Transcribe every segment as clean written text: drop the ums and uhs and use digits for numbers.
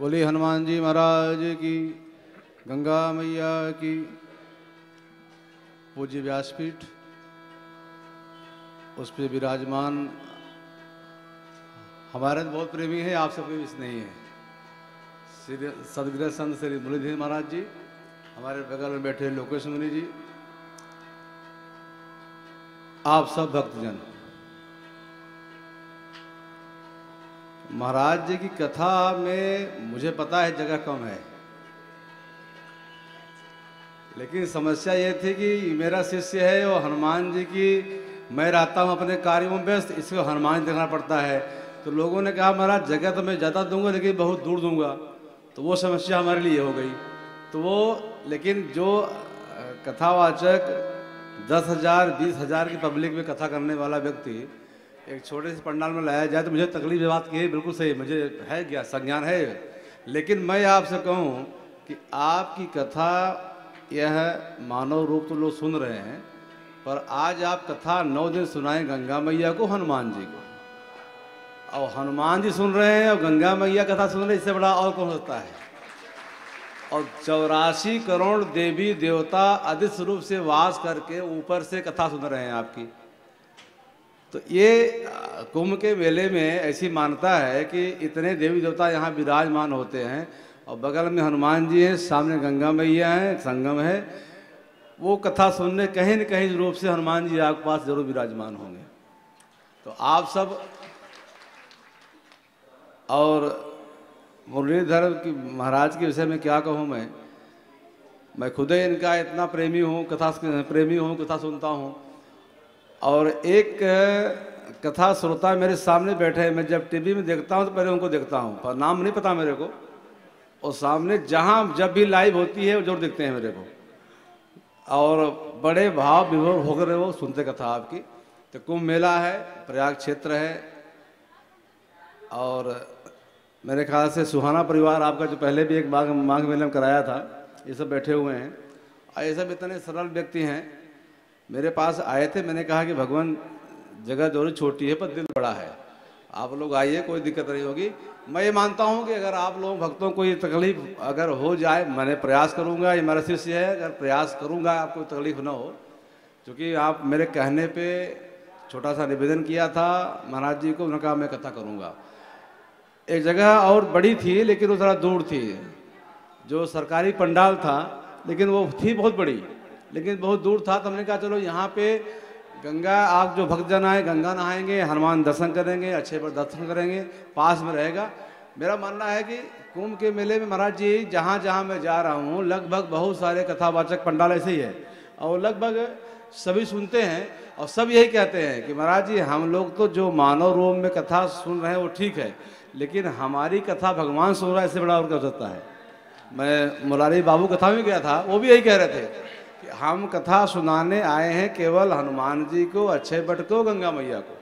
बोली हनुमान जी महाराज की, गंगा मैया की। पूज्य व्यासपीठ, उस पर विराजमान हमारे तो बहुत प्रेमी हैं, आप सबके बीच नहीं है। श्री सदगुरु संत श्री मुरलीधर महाराज जी, हमारे बगल में बैठे लोकेश मुनि जी, आप सब भक्तजन। महाराज जी की कथा में मुझे पता है जगह कम है, लेकिन समस्या ये थी कि मेरा शिष्य है और हनुमान जी की, मैं रहता हूँ अपने कार्यों में व्यस्त, इसको हनुमान जी देखना पड़ता है। तो लोगों ने कहा महाराज जगह तो मैं ज़्यादा दूंगा लेकिन बहुत दूर दूंगा, तो वो समस्या हमारे लिए हो गई। तो वो लेकिन जो कथावाचक 10,000 20,000 की पब्लिक में कथा करने वाला व्यक्ति एक छोटे से पंडाल में लाया जाए तो मुझे तकलीफ बात की है, बिल्कुल सही, मुझे है क्या संज्ञान है। लेकिन मैं आपसे कहूँ कि आपकी कथा यह मानव रूप तो लोग सुन रहे हैं, पर आज आप कथा 9 दिन सुनाएं गंगा मैया को, हनुमान जी को, और हनुमान जी सुन रहे हैं और गंगा मैया कथा सुन रहे हैं, इससे बड़ा और कौन होता है। और 84 करोड़ देवी देवता अदृश्य रूप से वास करके ऊपर से कथा सुन रहे हैं आपकी। तो ये कुंभ के मेले में ऐसी मान्यता है कि इतने देवी देवता यहाँ विराजमान होते हैं और बगल में हनुमान जी हैं, सामने गंगा मैया हैं, संगम है। वो कथा सुनने कहीं न कहीं रूप से हनुमान जी आपके पास जरूर विराजमान होंगे। तो आप सब, और मुरलीधर की महाराज के विषय में क्या कहूँ, मैं खुद ही इनका इतना प्रेमी हूँ, कथा प्रेमी हूँ, कथा सुनता हूँ। और एक कथा श्रोता मेरे सामने बैठे हैं, मैं जब टीवी में देखता हूँ तो पहले उनको देखता हूँ, पर नाम नहीं पता मेरे को, और सामने जहाँ जब भी लाइव होती है वो जरूर देखते हैं मेरे को, और बड़े भाव विभोर होकर वो सुनते कथा आपकी। तो कुंभ मेला है, प्रयाग क्षेत्र है, और मेरे ख्याल से सुहाना परिवार आपका जो पहले भी एक माघ मेले में कराया था, ये सब बैठे हुए हैं। और ये सब इतने सरल व्यक्ति हैं, मेरे पास आए थे, मैंने कहा कि भगवान जगह जरूर छोटी है पर दिल बड़ा है, आप लोग आइए, कोई दिक्कत नहीं होगी। मैं ये मानता हूँ कि अगर आप लोग भक्तों को ये तकलीफ अगर हो जाए, मैंने प्रयास करूँगा, ये मेरा शिष्य है, अगर प्रयास करूँगा आपको तकलीफ ना हो, क्योंकि आप मेरे कहने पे छोटा सा निवेदन किया था महाराज जी को, उन्होंने कहा मैं कथा करूँगा। एक जगह और बड़ी थी लेकिन वो थोड़ा दूर थी, जो सरकारी पंडाल था, लेकिन वो थी बहुत बड़ी लेकिन बहुत दूर था। तो हमने कहा चलो यहाँ पे गंगा, आप जो भक्तजन आए गंगा नहाएंगे, हनुमान दर्शन करेंगे, अच्छे पर दर्शन करेंगे, पास में रहेगा। मेरा मानना है कि कुंभ के मेले में महाराज जी जहाँ जहाँ मैं जा रहा हूँ लगभग बहुत सारे कथावाचक पंडाल ऐसे ही है, और लगभग सभी सुनते हैं और सब यही कहते हैं कि महाराज जी हम लोग तो जो मानव रूप में कथा सुन रहे हैं वो ठीक है, लेकिन हमारी कथा भगवान सुन रहा है, इससे बड़ा और क्या हो सकता है। मैं मुरारी बाबू कथा में गया था, वो भी यही कह रहे थे कि हम कथा सुनाने आए हैं केवल हनुमान जी को, अक्षय वट को, गंगा मैया को।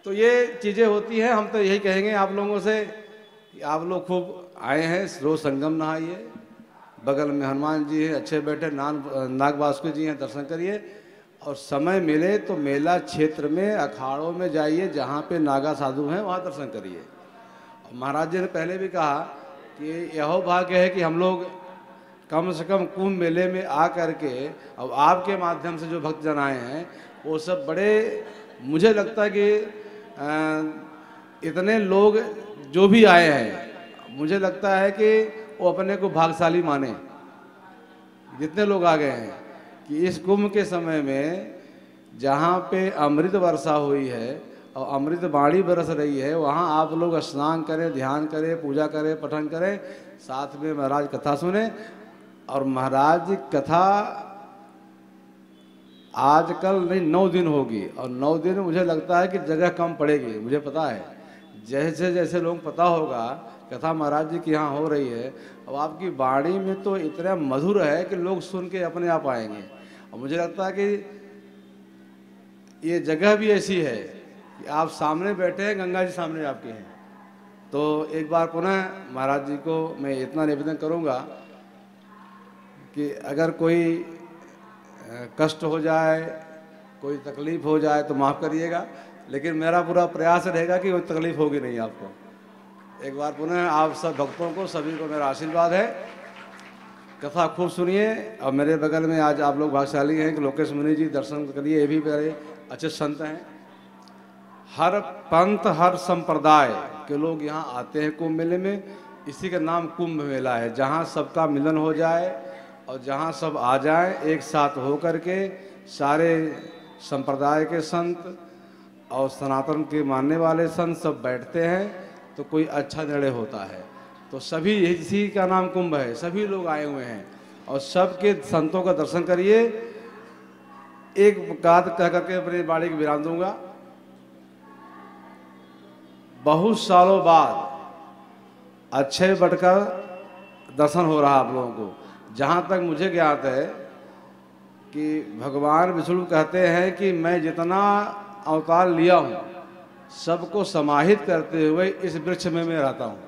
तो ये चीज़ें होती हैं। हम तो यही कहेंगे आप लोगों से कि आप लोग खूब आए हैं, रोज संगम नहाइए, बगल में हनुमान जी हैं, अच्छे बैठे, नाग वासुकी जी हैं, दर्शन करिए, और समय मिले तो मेला क्षेत्र में अखाड़ों में जाइए, जहाँ पे नागा साधु हैं वहाँ दर्शन करिए। महाराज जी ने पहले भी कहा कि यह भाग्य है कि हम लोग कम से कम कुंभ मेले में आ करके, अब आपके माध्यम से जो भक्तजन आए हैं वो सब बड़े, मुझे लगता है कि इतने लोग जो भी आए हैं, मुझे लगता है कि वो अपने को भाग्यशाली माने, जितने लोग आ गए हैं, कि इस कुंभ के समय में जहाँ पे अमृत वर्षा हुई है और अमृत बाणी बरस रही है, वहाँ आप लोग स्नान करें, ध्यान करें, पूजा करें, पठन करें, साथ में महाराज कथा सुने। और महाराज जी कथा आजकल नहीं 9 दिन होगी, और 9 दिन मुझे लगता है कि जगह कम पड़ेगी, मुझे पता है। जैसे जैसे लोग पता होगा कथा महाराज जी की यहाँ हो रही है, और आपकी वाणी में तो इतना मधुर है कि लोग सुन के अपने आप आएंगे। और मुझे लगता है कि ये जगह भी ऐसी है कि आप सामने बैठे हैं, गंगा जी सामने आपके हैं। तो एक बार पुनः महाराज जी को मैं इतना निवेदन करूँगा कि अगर कोई कष्ट हो जाए, कोई तकलीफ हो जाए तो माफ़ करिएगा, लेकिन मेरा पूरा प्रयास रहेगा कि कोई तकलीफ होगी नहीं आपको। एक बार पुनः आप सब भक्तों को सभी को मेरा आशीर्वाद है। कथा खूब सुनिए। और मेरे बगल में आज आप लोग भाग्यशाली हैं कि लोकेश मुनि जी दर्शन करिए, ये भी बड़े अच्छे संत हैं। हर पंथ हर संप्रदाय के लोग यहाँ आते हैं कुंभ मेले में। इसी का नाम कुंभ मेला है, जहाँ सबका मिलन हो जाए और जहाँ सब आ जाएं एक साथ हो करके। सारे संप्रदाय के संत और सनातन के मानने वाले संत सब बैठते हैं तो कोई अच्छा निर्णय होता है। तो सभी इसी का नाम कुंभ है, सभी लोग आए हुए हैं और सबके संतों का दर्शन करिए। एक बात कह करके अपनी बाड़ी को विराम दूंगा। बहुत सालों बाद अक्षय वट का दर्शन हो रहा आप लोगों को। जहाँ तक मुझे ज्ञात है कि भगवान विष्णु कहते हैं कि मैं जितना अवतार लिया हूँ सबको समाहित करते हुए इस वृक्ष में मैं रहता हूँ।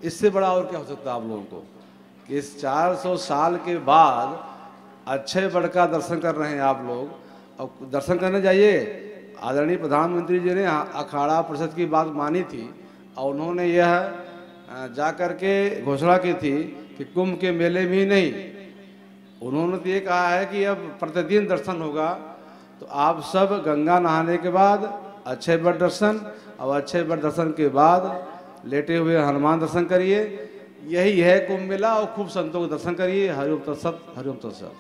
इससे बड़ा और क्या हो सकता है आप लोगों को कि इस 400 साल के बाद अक्षय वट का दर्शन कर रहे हैं आप लोग। और दर्शन करने जाइए। आदरणीय प्रधानमंत्री जी ने अखाड़ा परिषद की बात मानी थी और उन्होंने यह जा कर के घोषणा की थी कि कुंभ के मेले में ही नहीं, उन्होंने तो ये कहा है कि अब प्रतिदिन दर्शन होगा। तो आप सब गंगा नहाने के बाद अक्षय वट दर्शन और अक्षय वट दर्शन के बाद लेटे हुए हनुमान दर्शन करिए। यही है कुंभ मेला और खूब संतों के दर्शन करिए। हरिओम तत्सत, हरिओम तत्सत।